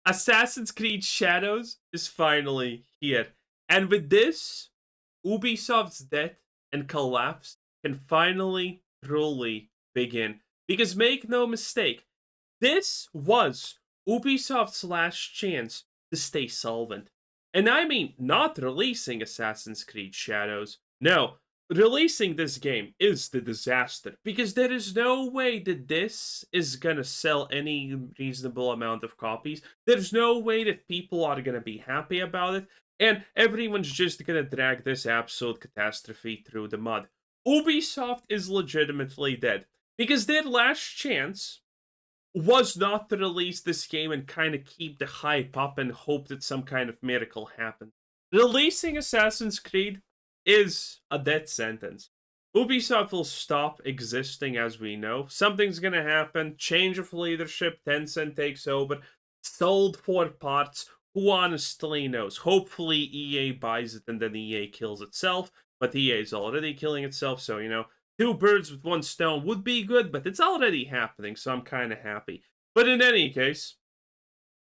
Assassin's Creed Shadows is finally here. And with this, Ubisoft's death and collapse can finally truly begin. Because make no mistake, this was Ubisoft's last chance to stay solvent. And I mean, not releasing Assassin's Creed Shadows. No, releasing this game is the disaster. Because there is no way that this is gonna sell any reasonable amount of copies. There's no way that people are gonna be happy about it. And everyone's just gonna drag this absolute catastrophe through the mud. Ubisoft is legitimately dead. Because their last chance was not to release this game and kind of keep the hype up and hope that some kind of miracle happened. Releasing Assassin's Creed is a death sentence. Ubisoft will stop existing as we know. Something's gonna happen. Change of leadership. Tencent takes over. Sold for parts. Who honestly knows? Hopefully EA buys it and then EA kills itself. But EA is already killing itself, so two birds with one stone would be good, but it's already happening, so I'm kind of happy. But in any case,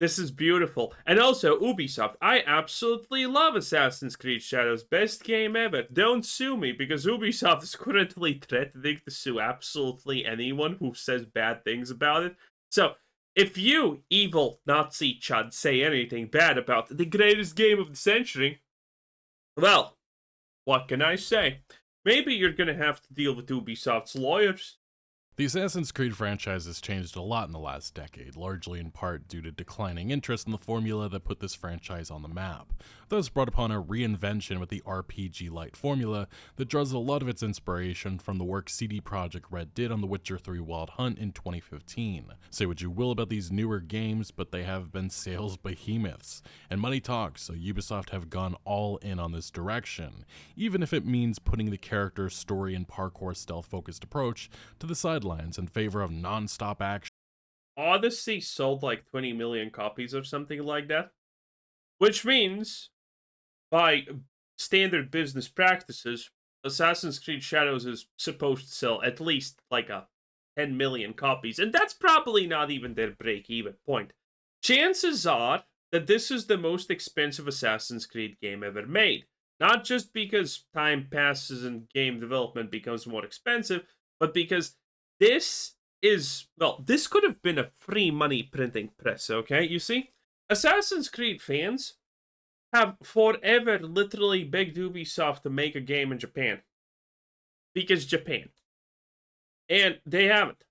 this is beautiful. And also, Ubisoft, I absolutely love Assassin's Creed Shadows. Best game ever. Don't sue me, because Ubisoft is currently threatening to sue absolutely anyone who says bad things about it. So, if you, evil Nazi chud, say anything bad about the greatest game of the century, well, what can I say? Maybe you're gonna have to deal with Ubisoft's lawyers. The Assassin's Creed franchise has changed a lot in the last decade, largely in part due to declining interest in the formula that put this franchise on the map, thus brought upon a reinvention with the RPG-light formula that draws a lot of its inspiration from the work CD Projekt Red did on The Witcher 3 Wild Hunt in 2015. Say what you will about these newer games, but they have been sales behemoths, and money talks, so Ubisoft have gone all in on this direction, even if it means putting the character, story, and parkour stealth-focused approach to the sidelines in favor of non-stop action. Odyssey sold like 20 million copies or something like that, which means, by standard business practices, Assassin's Creed Shadows is supposed to sell at least like a 10 million copies, and that's probably not even their break-even point. Chances are that this is the most expensive Assassin's Creed game ever made. Not just because time passes and game development becomes more expensive, but because this could have been a free money printing press, okay? You see, Assassin's Creed fans have forever literally begged Ubisoft to make a game in Japan. Because Japan. And they haven't.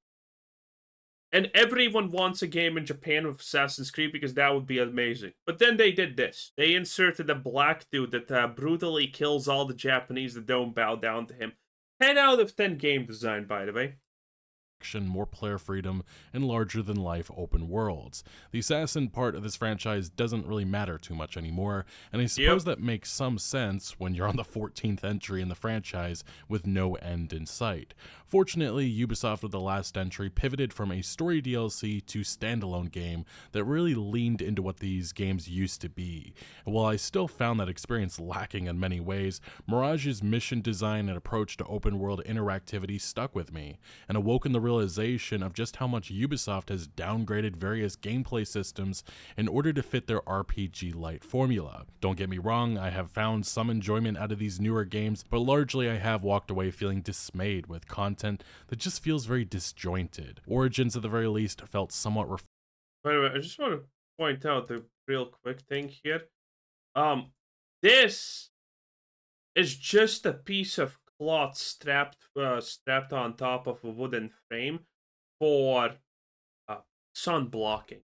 And everyone wants a game in Japan with Assassin's Creed because that would be amazing. But then they did this. They inserted a black dude that brutally kills all the Japanese that don't bow down to him. 10 out of 10 game design, by the way. More player freedom, and larger-than-life open worlds. The assassin part of this franchise doesn't really matter too much anymore, and I suppose that makes some sense when you're on the 14th entry in the franchise with no end in sight. Fortunately, Ubisoft with the last entry pivoted from a story DLC to standalone game that really leaned into what these games used to be. And while I still found that experience lacking in many ways, Mirage's mission design and approach to open world interactivity stuck with me, and awoken the realization of just how much Ubisoft has downgraded various gameplay systems in order to fit their RPG-light formula. Don't get me wrong, I have found some enjoyment out of these newer games, but largely I have walked away feeling dismayed with content that just feels very disjointed. Origins, at the very least, felt somewhat By the way, I just want to point out the real quick thing here. This is just a piece of cloth strapped on top of a wooden frame for sun blocking.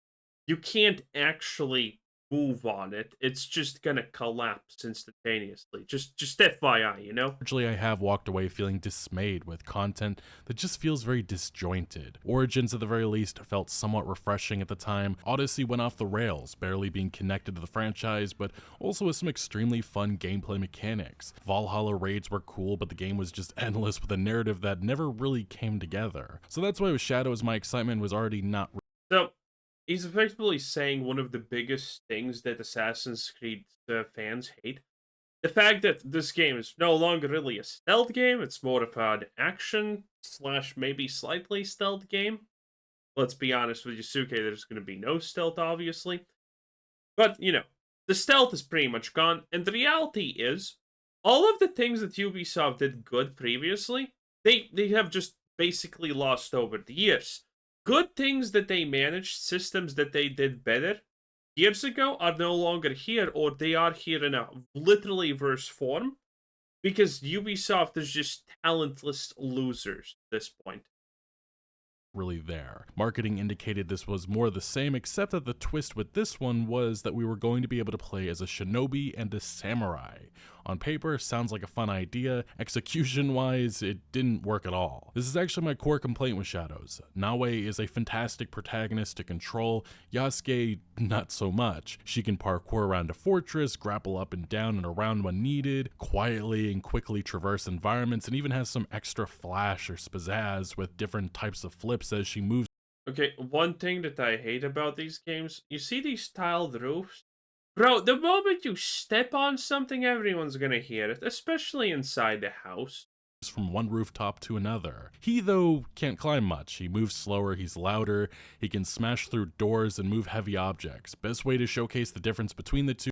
You can't actually move on it. It's just gonna collapse instantaneously. Just FYI, you know? Largely, I have walked away feeling dismayed with content that just feels very disjointed. Origins, at the very least, felt somewhat refreshing at the time. Odyssey went off the rails, barely being connected to the franchise, but also with some extremely fun gameplay mechanics. Valhalla raids were cool, but the game was just endless with a narrative that never really came together. So that's why with Shadows, my excitement was already not. So, he's effectively saying one of the biggest things that Assassin's Creed fans hate. The fact that this game is no longer really a stealth game, it's more of an action slash maybe slightly stealth game. Let's be honest with Yusuke, there's going to be no stealth, obviously. But, the stealth is pretty much gone, and the reality is, all of the things that Ubisoft did good previously, they have just basically lost over the years. Good things that they managed, systems that they did better years ago are no longer here, or they are here in a literally worse form, because Ubisoft is just talentless losers at this point. Really there. Marketing indicated this was more the same, except that the twist with this one was that we were going to be able to play as a shinobi and a samurai. On paper, sounds like a fun idea. Execution-wise, it didn't work at all. This is actually my core complaint with Shadows. Naue is a fantastic protagonist to control. Yasuke, not so much. She can parkour around a fortress, grapple up and down and around when needed, quietly and quickly traverse environments, and even has some extra flash or pizzazz with different types of flips as she moves. Okay, one thing that I hate about these games, you see these tiled roofs? Bro, the moment you step on something, everyone's gonna hear it, especially inside the house. From one rooftop to another. He, though, can't climb much. He moves slower, he's louder, he can smash through doors and move heavy objects. Best way to showcase the difference between the two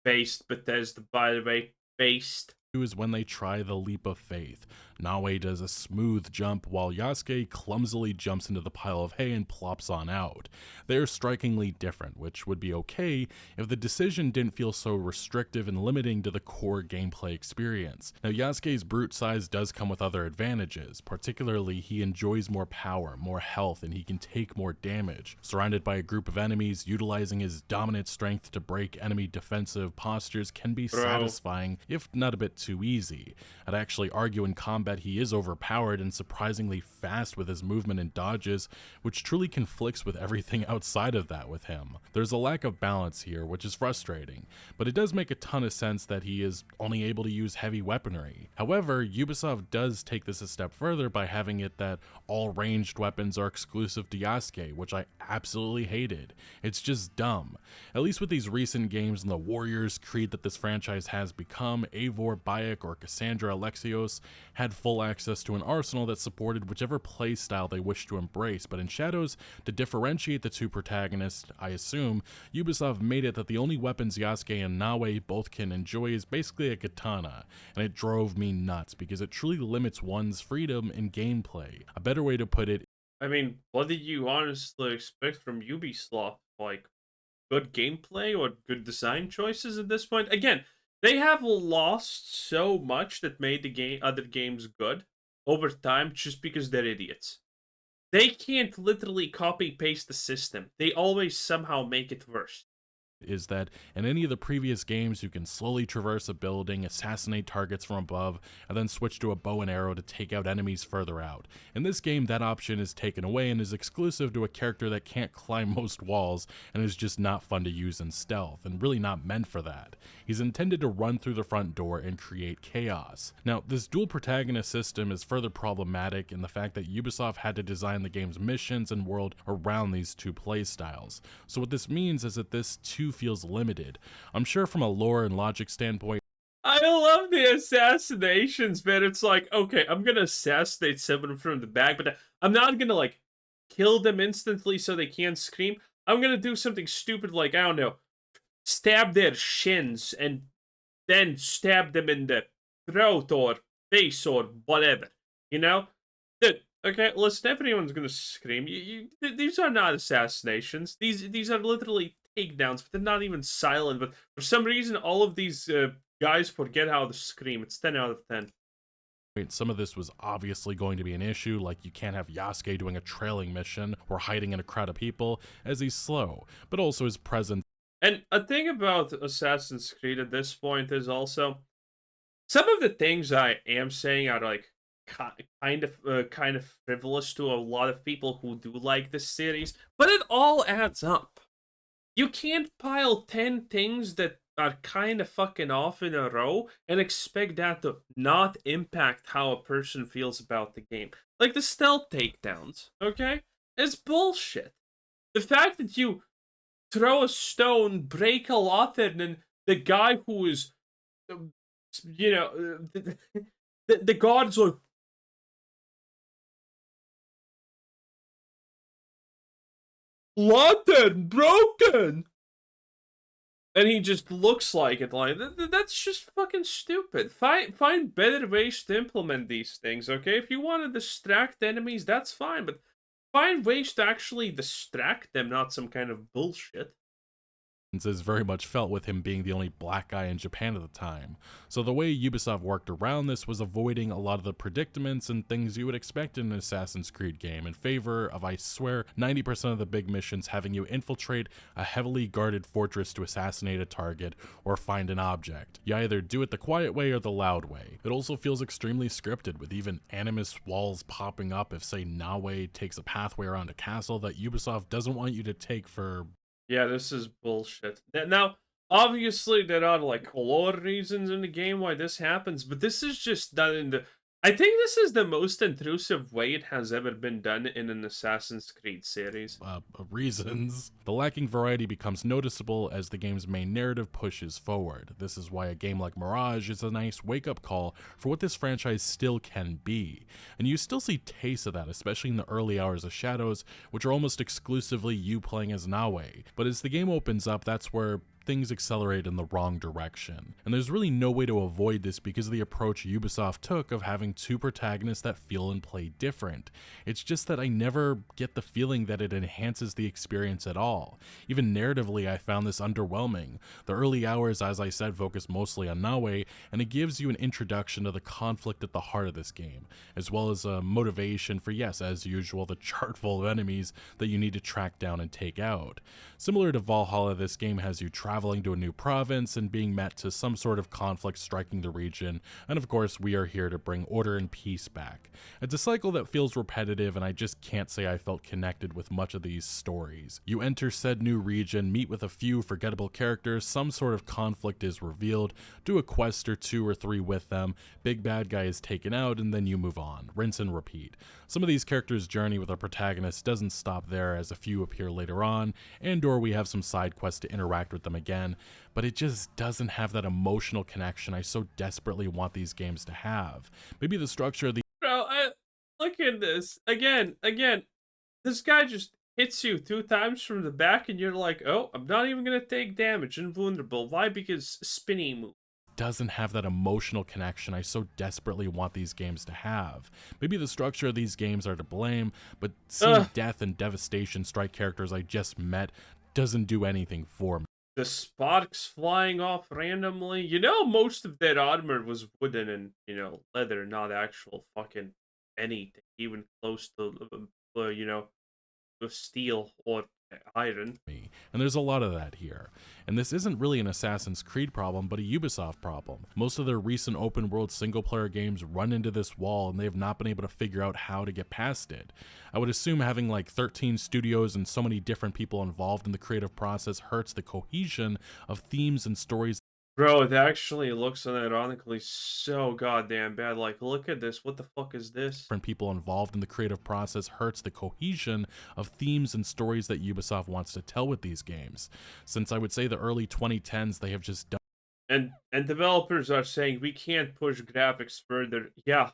Based Bethesda, by the way. Based. is when they try the leap of faith. Naue does a smooth jump while Yasuke clumsily jumps into the pile of hay and plops on out. They're strikingly different, which would be okay if the decision didn't feel so restrictive and limiting to the core gameplay experience. Now, Yasuke's brute size does come with other advantages. Particularly, he enjoys more power, more health, and he can take more damage. Surrounded by a group of enemies, utilizing his dominant strength to break enemy defensive postures can be satisfying, if not a bit too easy. I'd actually argue in combat he is overpowered and surprisingly fast with his movement and dodges, which truly conflicts with everything outside of that with him. There's a lack of balance here, which is frustrating, but it does make a ton of sense that he is only able to use heavy weaponry. However, Ubisoft does take this a step further by having it that all ranged weapons are exclusive to Yasuke, which I absolutely hated. It's just dumb. At least with these recent games and the Warriors Creed that this franchise has become, Eivor, Bayek, or Cassandra Alexios had full access to an arsenal that supported whichever playstyle they wished to embrace, but in Shadows, to differentiate the two protagonists, I assume, Ubisoft made it that the only weapons Yasuke and Naue both can enjoy is basically a katana, and it drove me nuts because it truly limits one's freedom in gameplay. A better way to put it, I mean, what did you honestly expect from Ubisoft? Like, good gameplay or good design choices at this point? Again, they have lost so much that made the other games good over time just because they're idiots. They can't literally copy paste the system. They always somehow make it worse. is that in any of the previous games you can slowly traverse a building, assassinate targets from above, and then switch to a bow and arrow to take out enemies further out. In this game, that option is taken away and is exclusive to a character that can't climb most walls and is just not fun to use in stealth, and really not meant for that. He's intended to run through the front door and create chaos. Now, this dual protagonist system is further problematic in the fact that Ubisoft had to design the game's missions and world around these two playstyles. So what this means is that this too feels limited. I'm sure from a lore and logic standpoint, I love the assassinations, man. It's like, okay, I'm gonna assassinate someone from the back, but I'm not gonna, like, kill them instantly so they can't scream. I'm gonna do something stupid like, I don't know, stab their shins and then stab them in the throat or face or whatever. You know? Dude, okay, listen, everyone's gonna scream. These are not assassinations. These are literally takedowns, but they're not even silent. But for some reason, all of these guys forget how to scream. It's 10 out of 10. some of this was obviously going to be an issue, like you can't have Yasuke doing a trailing mission or hiding in a crowd of people, as he's slow, but also his presence. And a thing about Assassin's Creed at this point is also some of the things I am saying are like kind of frivolous to a lot of people who do like this series, but it all adds up. You can't pile 10 things that are kind of fucking off in a row and expect that to not impact how a person feels about the game. Like the stealth takedowns, okay? It's bullshit. The fact that you throw a stone, break a lot, and then the guy who is, the god's like, Lantern broken! and he just looks like it. Like that's just fucking stupid. Find better ways to implement these things. Okay, if you want to distract enemies, that's fine, but find ways to actually distract them, not some kind of bullshit. Is very much felt with him being the only black guy in Japan at the time. So the way Ubisoft worked around this was avoiding a lot of the predicaments and things you would expect in an Assassin's Creed game in favor of, I swear, 90% of the big missions having you infiltrate a heavily guarded fortress to assassinate a target or find an object. You either do it the quiet way or the loud way. It also feels extremely scripted, with even animus walls popping up if, say, Nawe takes a pathway around a castle that Ubisoft doesn't want you to take for Yeah, this is bullshit. Now, obviously, there are like lore reasons in the game why this happens, but this is just done in the. I think this is the most intrusive way it has ever been done in an Assassin's Creed series. reasons. The lacking variety becomes noticeable as the game's main narrative pushes forward. This is why a game like Mirage is a nice wake-up call for what this franchise still can be. And you still see tastes of that, especially in the early hours of Shadows, which are almost exclusively you playing as Nawe. But as the game opens up, that's where things accelerate in the wrong direction. And there's really no way to avoid this because of the approach Ubisoft took of having two protagonists that feel and play different. It's just that I never get the feeling that it enhances the experience at all. Even narratively, I found this underwhelming. The early hours, as I said, focus mostly on Nawe, and it gives you an introduction to the conflict at the heart of this game, as well as a motivation for, yes, as usual, the chart full of enemies that you need to track down and take out. Similar to Valhalla, this game has you traveling to a new province and being met to some sort of conflict striking the region, and of course we are here to bring order and peace back. It's a cycle that feels repetitive, and I just can't say I felt connected with much of these stories. You enter said new region, meet with a few forgettable characters, some sort of conflict is revealed, do a quest or 2 or 3 with them, big bad guy is taken out, and then you move on. Rinse and repeat. Some of these characters' journey with our protagonist doesn't stop there, as a few appear later on, and or we have some side quests to interact with them again, but it just doesn't have that emotional connection I so desperately want these games to have. Maybe the structure of the Bro, look at this again. This guy just hits you 2 times from the back, and you're like, "Oh, I'm not even gonna take damage. Invulnerable. Why? Because spinny move." doesn't have that emotional connection I so desperately want these games to have. Maybe the structure of these games are to blame, but seeing death and devastation strike characters I just met doesn't do anything for me. The sparks flying off randomly. You know, most of that armor was wooden and leather, not actual fucking anything, even close to of steel or iron. And there's a lot of that here. And this isn't really an Assassin's Creed problem, but a Ubisoft problem. Most of their recent open world single player games run into this wall, and they have not been able to figure out how to get past it. I would assume having like 13 studios and so many different people involved in the creative process hurts the cohesion of themes and stories. Bro, it actually looks unironically so goddamn bad. Like, look at this. What the fuck is this? Different people involved in the creative process hurts the cohesion of themes and stories that Ubisoft wants to tell with these games. Since I would say the early 2010s, they have just done. And developers are saying we can't push graphics further. Yeah,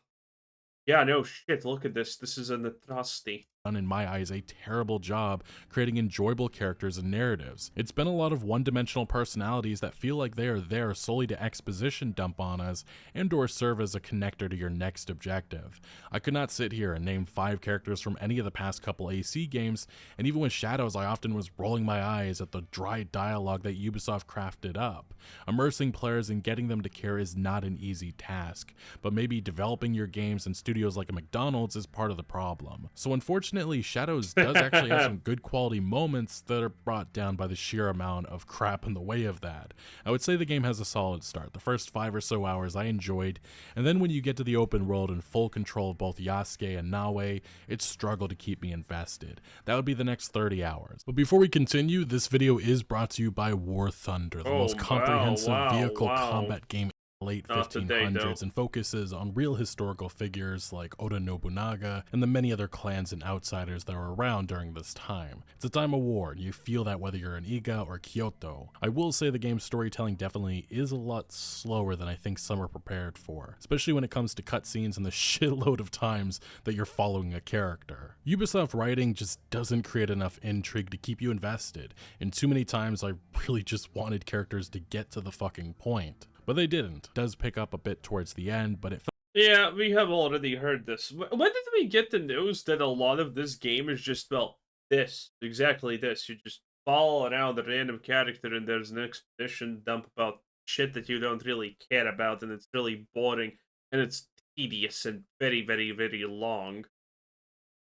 no shit. Look at this. This is an atrocity. In my eyes, a terrible job creating enjoyable characters and narratives. It's been a lot of one-dimensional personalities that feel like they are there solely to exposition dump on us and or serve as a connector to your next objective. I could not sit here and name 5 characters from any of the past couple AC games, and even with Shadows I often was rolling my eyes at the dry dialogue that Ubisoft crafted up. Immersing players and getting them to care is not an easy task, but maybe developing your games in studios like a McDonald's is part of the problem. So unfortunately, Shadows does actually have some good quality moments that are brought down by the sheer amount of crap in the way of that. I would say the game has a solid start. The first 5 or so hours I enjoyed, and then when you get to the open world in full control of both Yasuke and Nawe, it struggled to keep me invested. That would be the next 30 hours. But before we continue, this video is brought to you by War Thunder, the most comprehensive vehicle combat game late Not today, though. 1500s and focuses on real historical figures like Oda Nobunaga and the many other clans and outsiders that were around during this time. It's a time of war, and you feel that whether you're in Iga or Kyoto. I will say the game's storytelling definitely is a lot slower than I think some are prepared for, especially when it comes to cutscenes and the shitload of times that you're following a character. Ubisoft writing just doesn't create enough intrigue to keep you invested, and too many times I really just wanted characters to get to the fucking point. But they didn't. It does pick up a bit towards the end, but it felt Yeah, we have already heard this. When did we get the news that a lot of this game is just, well, this, exactly this. You just follow around a random character and there's an exposition dump about shit that you don't really care about, and it's really boring, and it's tedious and very, very, very long.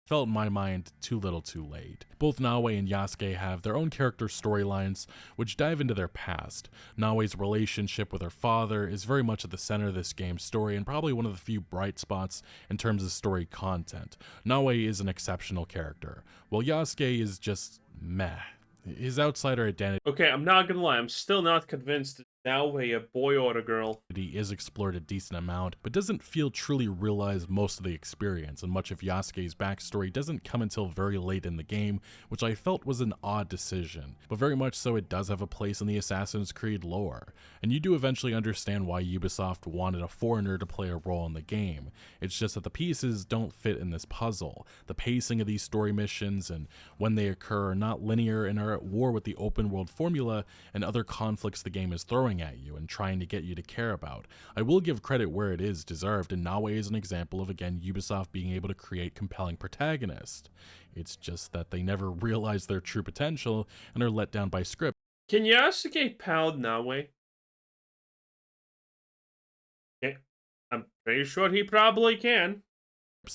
felt in my mind too little too late. Both Nawe and Yasuke have their own character storylines which dive into their past. Nawe's relationship with her father is very much at the center of this game's story and probably one of the few bright spots in terms of story content. Nawe is an exceptional character, while Yasuke is just meh. His outsider identity Okay, I'm not gonna lie, I'm still not convinced that now a boy or a girl. is explored a decent amount, but doesn't feel truly realize most of the experience, and much of Yasuke's backstory doesn't come until very late in the game, which I felt was an odd decision, but very much so it does have a place in the Assassin's Creed lore, and you do eventually understand why Ubisoft wanted a foreigner to play a role in the game. It's just that the pieces don't fit in this puzzle. The pacing of these story missions and when they occur are not linear and are at war with the open world formula and other conflicts the game is throwing at you and trying to get you to care about. I will give credit where it is deserved, and Nawe is an example of, again, Ubisoft being able to create compelling protagonists. It's just that they never realize their true potential and are let down by script. Can Yasuke pound Nawe? Okay, I'm pretty sure he probably can.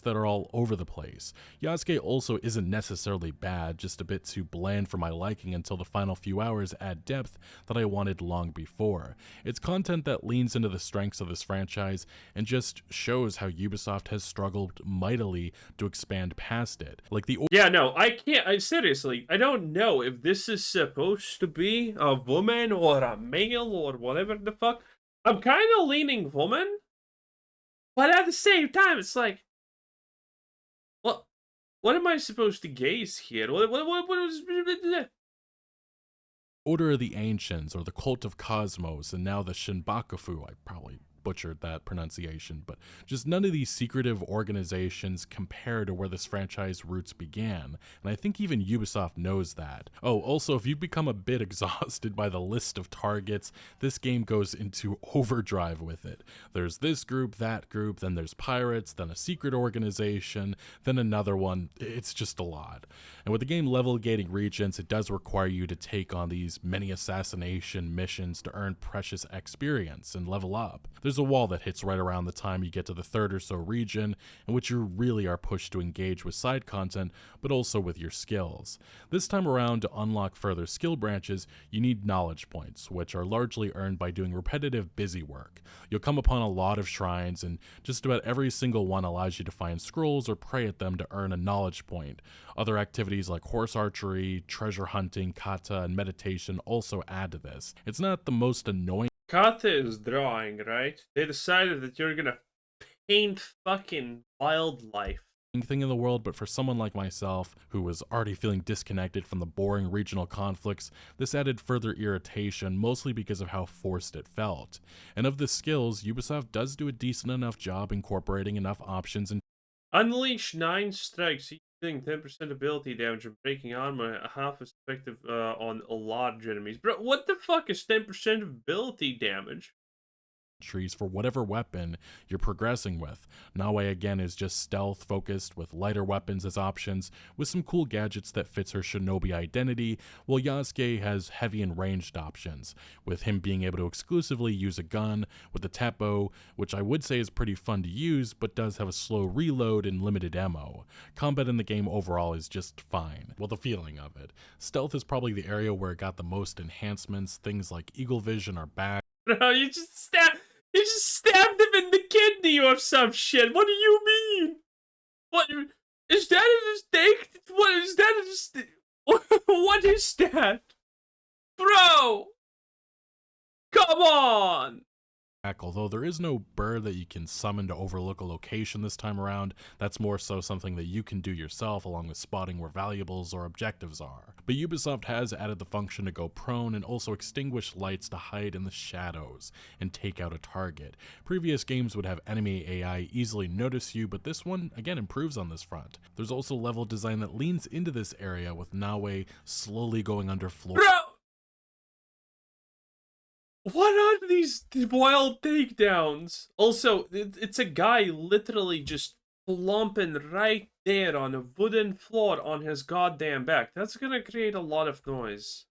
That are all over the place. Yasuke also isn't necessarily bad, just a bit too bland for my liking until the final few hours add depth that I wanted long before. It's content that leans into the strengths of this franchise and just shows how Ubisoft has struggled mightily to expand past it. Like the Yeah, no, I can't. Seriously, I don't know if this is supposed to be a woman or a male or whatever the fuck. I'm kind of leaning woman, but at the same time, it's like, what am I supposed to gaze here? What is... Order of the Ancients, or the Cult of Cosmos, and now the Shinbakufu. I probably butchered that pronunciation, but just none of these secretive organizations compare to where this franchise roots began, and I think even Ubisoft knows that. Oh, also, if you become a bit exhausted by the list of targets, this game goes into overdrive with it. There's this group, that group, then there's pirates, then a secret organization, then another one. It's just a lot. And with the game level gating regions, it does require you to take on these many assassination missions to earn precious experience and level up. There's a wall that hits right around the time you get to the third or so region, in which you really are pushed to engage with side content, but also with your skills. This time around, to unlock further skill branches, you need knowledge points, which are largely earned by doing repetitive busy work. You'll come upon a lot of shrines, and just about every single one allows you to find scrolls or pray at them to earn a knowledge point. Other activities like horse archery, treasure hunting, kata, and meditation also add to this. It's not the most annoying Kata is drawing, right? They decided that you're gonna paint fucking wildlife. thing in the world, but for someone like myself, who was already feeling disconnected from the boring regional conflicts, this added further irritation, mostly because of how forced it felt. And of the skills, Ubisoft does do a decent enough job incorporating enough options and Unleash 9 strikes, dealing 10% ability damage and breaking armor, half as effective on large enemies. Bro, what the fuck is 10% ability damage? trees for whatever weapon you're progressing with. Nawe again is just stealth focused with lighter weapons as options, with some cool gadgets that fits her shinobi identity, while Yasuke has heavy and ranged options, with him being able to exclusively use a gun with the Teppo, which I would say is pretty fun to use, but does have a slow reload and limited ammo. Combat in the game overall is just fine. Well, the feeling of it. Stealth is probably the area where it got the most enhancements. Things like eagle vision are back. Bro, you just stabbed him in the kidney or some shit. What do you mean? What is that a mistake? What is that a mistake? What is that? Bro! Come on! Although there is no bird that you can summon to overlook a location this time around, that's more so something that you can do yourself along with spotting where valuables or objectives are. But Ubisoft has added the function to go prone and also extinguish lights to hide in the shadows and take out a target. Previous games would have enemy AI easily notice you, but this one again improves on this front. There's also level design that leans into this area with Nawe slowly going under floor. Bro! What are these wild takedowns? Also, it's a guy literally just plumping right there on a wooden floor on his goddamn back. That's gonna create a lot of noise.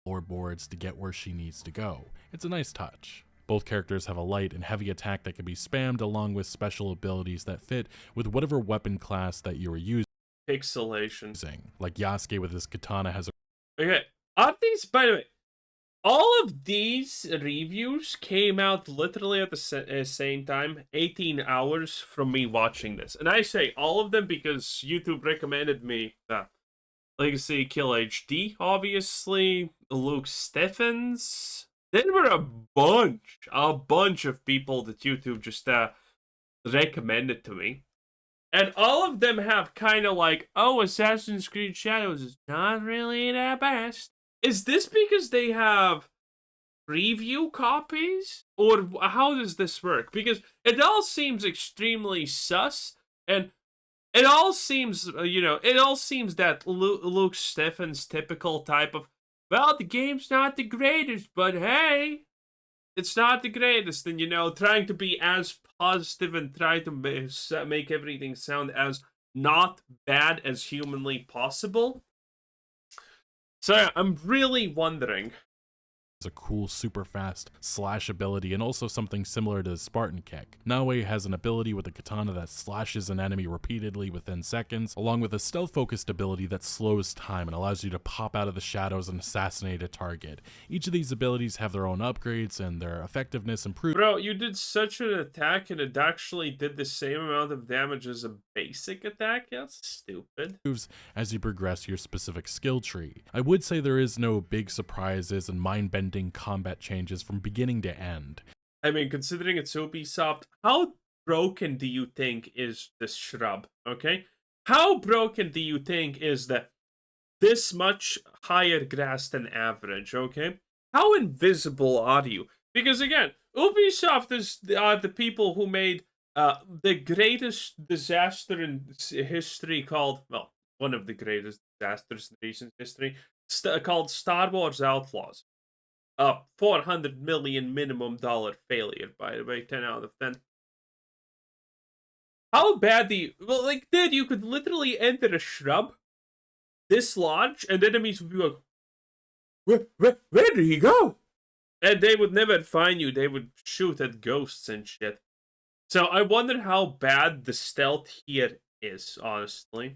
Floorboards to get where she needs to go. It's a nice touch. Both characters have a light and heavy attack that can be spammed along with special abilities that fit with whatever weapon class that you are using. Pixelation. Like Yasuke with his katana has a... Okay, are these, by the way, all of these reviews came out literally at the same time, 18 hours from me watching this. And I say all of them because YouTube recommended me Legacy Kill HD, obviously, Luke Steffens. There were a bunch of people that YouTube just recommended to me. And all of them have kind of like, oh, Assassin's Creed Shadows is not really that best. Is this because they have preview copies? Or how does this work? Because it all seems extremely sus, and it all seems, it all seems that Luke Steffens' typical type of, well, the game's not the greatest, but hey, it's not the greatest. And, trying to be as positive and try to make everything sound as not bad as humanly possible. So yeah, I'm really wondering. A cool super fast slash ability and also something similar to the Spartan kick. Nawe has an ability with a katana that slashes an enemy repeatedly within seconds, along with a stealth focused ability that slows time and allows you to pop out of the shadows and assassinate a target. Each of these abilities have their own upgrades and their effectiveness improves. Bro, you did such an attack and it actually did the same amount of damage as a basic attack? That's stupid. As you progress your specific skill tree. I would say there is no big surprises and mind-bending combat changes from beginning to end. I mean, considering it's Ubisoft, how broken do you think is this shrub, okay? How broken do you think is this much higher grass than average, okay? How invisible are you? Because again, Ubisoft is the people who made the greatest disaster in history called, well, one of the greatest disasters in recent history, called Star Wars Outlaws. 400 million minimum dollar failure, by the way, 10 out of 10. How bad do you... Well, like, dude, you could literally enter a shrub this large, and enemies would be like, where did he go? And they would never find you. They would shoot at ghosts and shit. So I wonder how bad the stealth here is, honestly.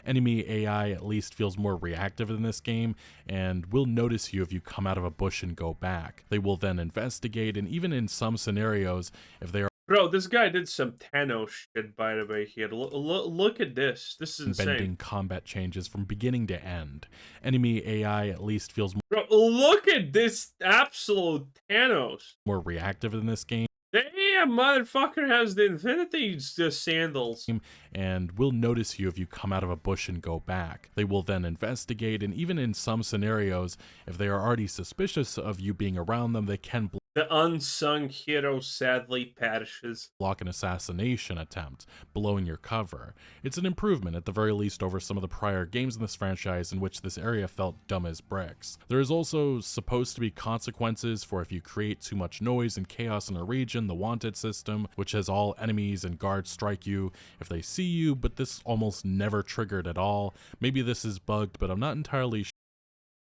Enemy AI at least feels more reactive in this game and will notice you if you come out of a bush and go back. They will then investigate, and even in some scenarios, if they are... Bro, this guy did some Thanos shit, by the way, here. Look at this. This is insane. Bending combat changes from beginning to end. Enemy AI at least feels more... Bro, look at this absolute Thanos. More reactive in this game. Damn, motherfucker has the Infinity sandals. And will notice you if you come out of a bush and go back. They will then investigate, and even in some scenarios, if they are already suspicious of you being around them, they can the unsung hero sadly perishes. Block an assassination attempt, blowing your cover. It's an improvement at the very least over some of the prior games in this franchise in which this area felt dumb as bricks. There is also supposed to be consequences for if you create too much noise and chaos in a region, the wanted system, which has all enemies and guards strike you if they see you, but this almost never triggered at all. Maybe this is bugged, but I'm not entirely sure.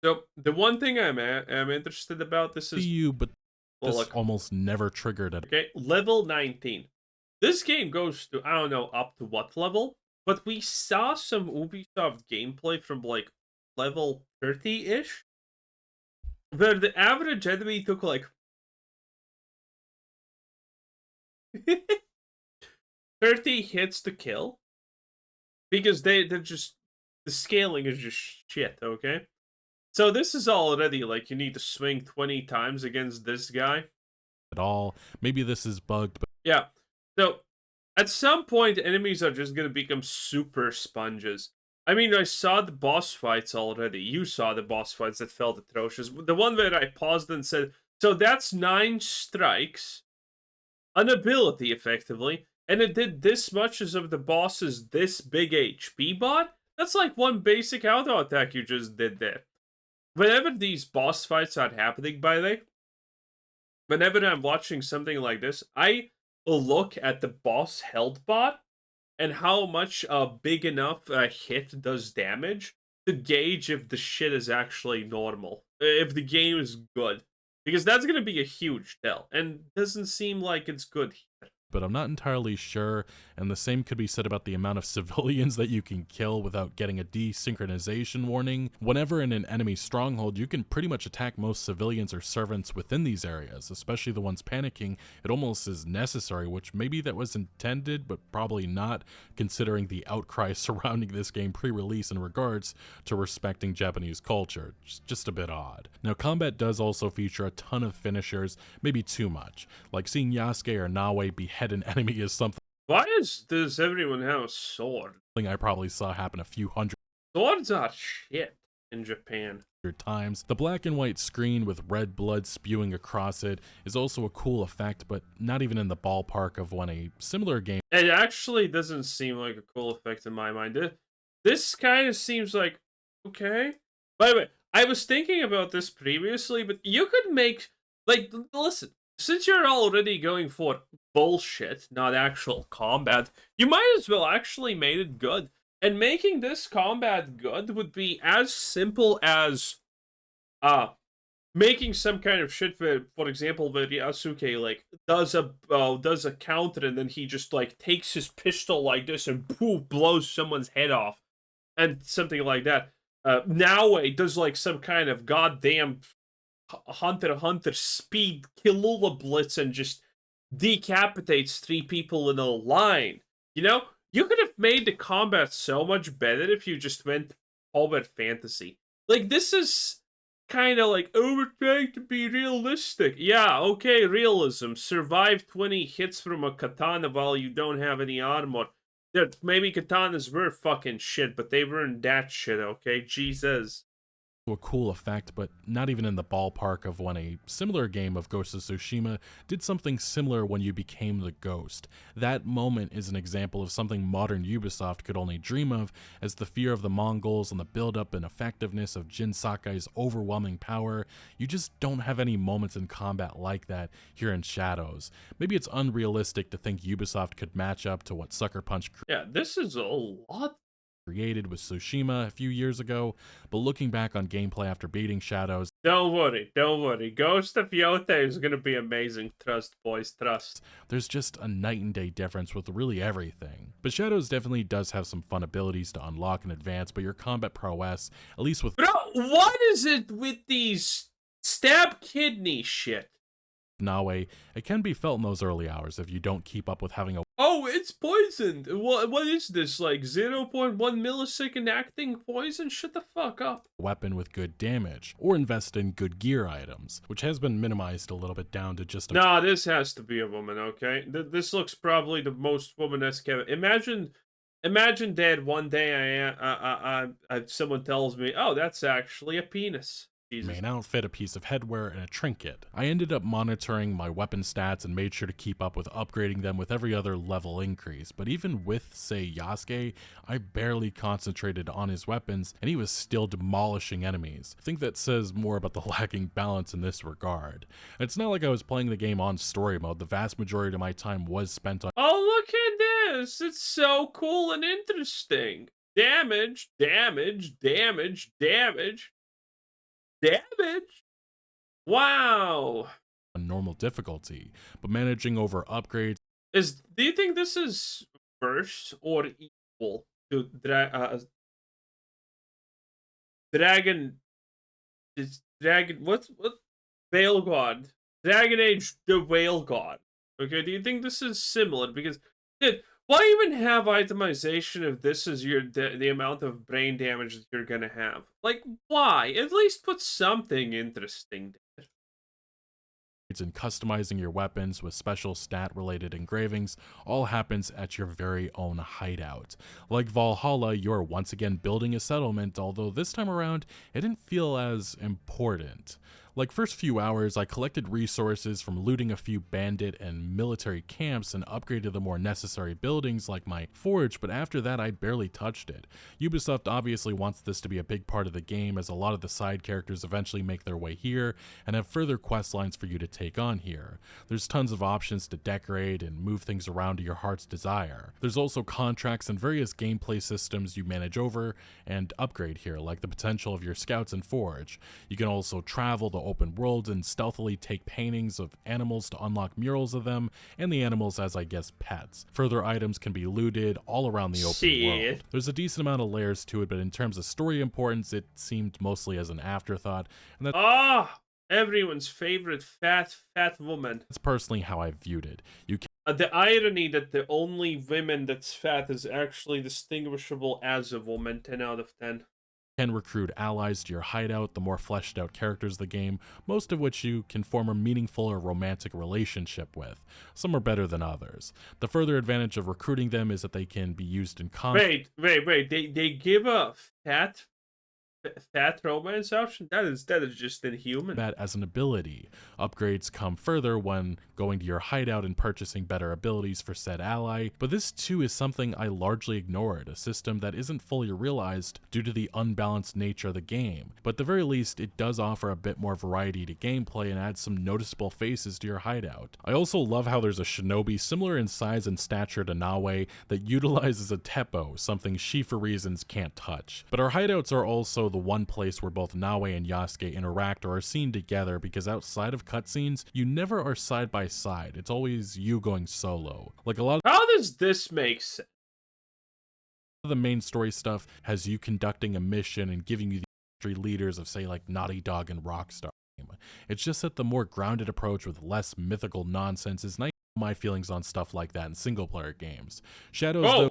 So the one thing I'm interested about this is this almost never triggered it. Okay, level 19. This game goes to, I don't know, up to what level? But we saw some Ubisoft gameplay from, like, level 30-ish. Where the average enemy took, like... 30 hits to kill. Because they're just... The scaling is just shit, okay? So this is already, like, you need to swing 20 times against this guy. at all. Maybe this is bugged, but Yeah. So at some point, enemies are just gonna become super sponges. I mean, I saw the boss fights already. You saw the boss fights that felt atrocious. The one where I paused and said, "So that's 9 strikes, an ability, effectively, and it did this much as of the boss's this big HP bot. That's like one basic auto attack you just did there." Whenever these boss fights are happening, by the way, whenever I'm watching something like this, I will look at the boss health bot and how much a big enough hit does damage to gauge if the shit is actually normal, if the game is good, because that's gonna be a huge tell, and doesn't seem like it's good here. I'm not entirely sure, and the same could be said about the amount of civilians that you can kill without getting a desynchronization warning. Whenever in an enemy stronghold, you can pretty much attack most civilians or servants within these areas, especially the ones panicking. It almost is necessary, which maybe that was intended, but probably not, considering the outcry surrounding this game pre-release in regards to respecting Japanese culture. Just a bit odd. Now, combat does also feature a ton of finishers, maybe too much, like seeing Yasuke or Nawe behead an enemy is something Why does everyone have a sword? I probably saw happen a few hundred Swords are shit in Japan. times. The black and white screen with red blood spewing across it is also a cool effect, but not even in the ballpark of when a similar game It actually doesn't seem like a cool effect in my mind. This kind of seems like, okay. By the way, I was thinking about this previously, but you could make, like, listen, since you're already going for bullshit, not actual combat, you might as well actually made it good. And making this combat good would be as simple as uh making some kind of shit where, for example, where Yasuke like does a counter and then he just like takes his pistol like this and poof blows someone's head off and something like that. Naoe does like some kind of goddamn Hunter x Hunter speed Killula blitz and just decapitates 3 people in a line. You know, you could have made the combat so much better if you just went combat fantasy. Like this is kind of like, oh, we're trying to be realistic. Yeah, okay, realism. Survive 20 hits from a katana while you don't have any armor. Maybe katanas were fucking shit, but they weren't that shit, okay? Jesus. a cool effect, but not even in the ballpark of when a similar game of Ghost of Tsushima did something similar when you became the ghost. That moment is an example of something modern Ubisoft could only dream of, as the fear of the Mongols and the build-up and effectiveness of Jin Sakai's overwhelming power. You just don't have any moments in combat like that here in Shadows. Maybe it's unrealistic to think Ubisoft could match up to what Sucker Punch Yeah, this is a lot. created with Tsushima a few years ago, but looking back on gameplay after beating Shadows, Don't worry, don't worry. Ghost of Yota is gonna be amazing. Trust, boys, trust. there's just a night and day difference with really everything. But Shadows definitely does have some fun abilities to unlock and advance, but your combat prowess, at least with Bro, what is it with these stab kidney shit? Nawe, it can be felt in those early hours if you don't keep up with having a Oh, it's poisoned. What is this, like 0.1 millisecond acting poison? Shut the fuck up. weapon with good damage, or invest in good gear items, which has been minimized a little bit down to just a Nah, this has to be a woman, okay? This looks probably the most womanesque ever. Imagine that one day someone tells me, oh, that's actually a penis. Jesus. main outfit, a piece of headwear, and a trinket. I ended up monitoring my weapon stats and made sure to keep up with upgrading them with every other level increase, but even with, say, Yasuke, I barely concentrated on his weapons, and he was still demolishing enemies. I think that says more about the lacking balance in this regard. It's not like I was playing the game on story mode. The vast majority of my time was spent on Oh, look at this. It's so cool and interesting. Damage, damage, damage, damage, damage. Wow. normal difficulty, but managing over upgrades Do you think this is worse or equal to Dragon? Is Dragon what? Whale God, Dragon Age, the Whale God. Okay, do you think this is similar? Because, dude, why even have itemization if this is the amount of brain damage that you're gonna have? Like, why? At least put something interesting there. and customizing your weapons with special stat-related engravings all happens at your very own hideout. Like Valhalla, you're once again building a settlement, although this time around, it didn't feel as important. Like first few hours, I collected resources from looting a few bandit and military camps and upgraded the more necessary buildings like my forge, but after that I barely touched it. Ubisoft obviously wants this to be a big part of the game, as a lot of the side characters eventually make their way here and have further quest lines for you to take on here. There's tons of options to decorate and move things around to your heart's desire. There's also contracts and various gameplay systems you manage over and upgrade here, like the potential of your scouts and forge. You can also travel the open world and stealthily take paintings of animals to unlock murals of them, and the animals as, I guess, pets. Further items can be looted all around the open world. There's a decent amount of layers to it, but in terms of story importance, it seemed mostly as an afterthought, and everyone's favorite fat woman. that's personally how I viewed it. You The irony that the only women that's fat is actually distinguishable as a woman. 10 out of 10. can recruit allies to your hideout, the more fleshed out characters of the game, most of which you can form a meaningful or romantic relationship with. Some are better than others. The further advantage of recruiting them is that they can be used in combat. Wait. They give a fat romance option? That is just inhuman. That as an ability. Upgrades come further when going to your hideout and purchasing better abilities for said ally, but this too is something I largely ignored, a system that isn't fully realized due to the unbalanced nature of the game, but at the very least it does offer a bit more variety to gameplay and adds some noticeable faces to your hideout. I also love how there's a shinobi similar in size and stature to Nawe that utilizes a teppo, something she for reasons can't touch. But our hideouts are also the one place where both Nawe and Yasuke interact or are seen together, because outside of cutscenes, you never are side by side. It's always you going solo. Like a lot of How does this make sense? the main story stuff has you conducting a mission and giving you the three leaders of, say, like Naughty Dog and Rockstar. It's just that the more grounded approach with less mythical nonsense is nice. My feelings on stuff like that in single player games. Shadows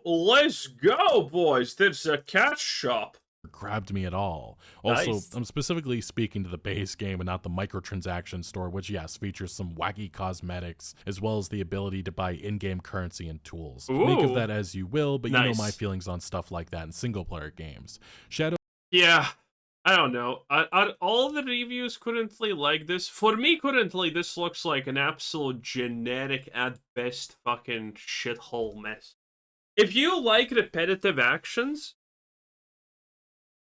Let's go, boys. There's a cat shop. Grabbed me at all. Also, Nice. I'm specifically speaking to the base game and not the microtransaction store, which yes, features some wacky cosmetics, as well as the ability to buy in-game currency and tools. Make of that as you will, but you know my feelings on stuff like that in single player games. Yeah, I don't know. All the reviews currently like this. For me, currently, this looks like an absolute generic, at best, fucking shithole mess. If you like repetitive actions,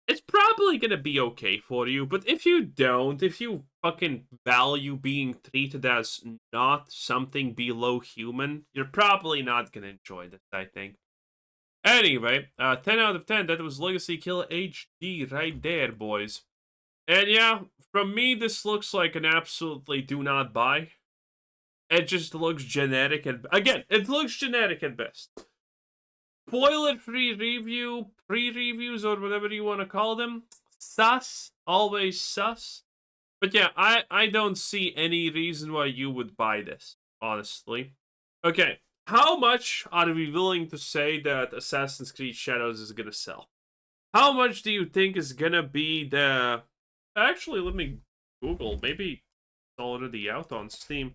it's probably gonna be okay for you, but if you don't, if you fucking value being treated as not something below human, you're probably not gonna enjoy this, I think. Anyway, 10 out of 10, that was Legacy Kill HD right there, boys. And yeah, from me, this looks like an absolutely do not buy. It just looks generic, and again, it looks generic at best. Spoiler-free review, pre-reviews, or whatever you want to call them. Sus. Always sus. But yeah, I don't see any reason why you would buy this, honestly. Okay, how much are we willing to say that Assassin's Creed Shadows is going to sell? How much do you think is going to be the... Actually, let me Google. Maybe it's already out on Steam.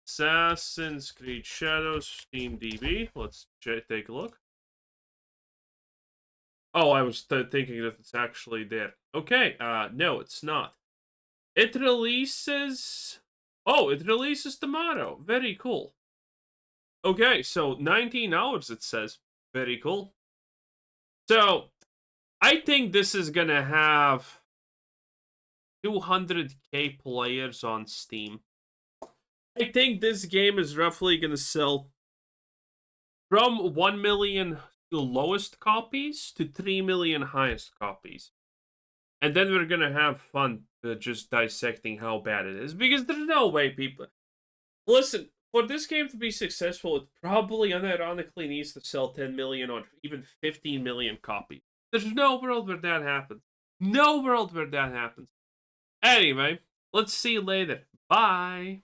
Assassin's Creed Shadows, Steam DB. Let's take a look. Oh, I was thinking that it's actually there. Okay, no, it's not. It releases... Oh, it releases tomorrow. Very cool. Okay, so 19 hours, it says. Very cool. So, I think this is gonna have 200k players on Steam. I think this game is roughly gonna sell from 1 million lowest copies to 3 million highest copies. And then we're gonna have fun just dissecting how bad it is. Because there's no way people... Listen, for this game to be successful, it probably unironically needs to sell 10 million or even 15 million copies. There's no world where that happens. No world where that happens. Anyway, let's see you later. Bye.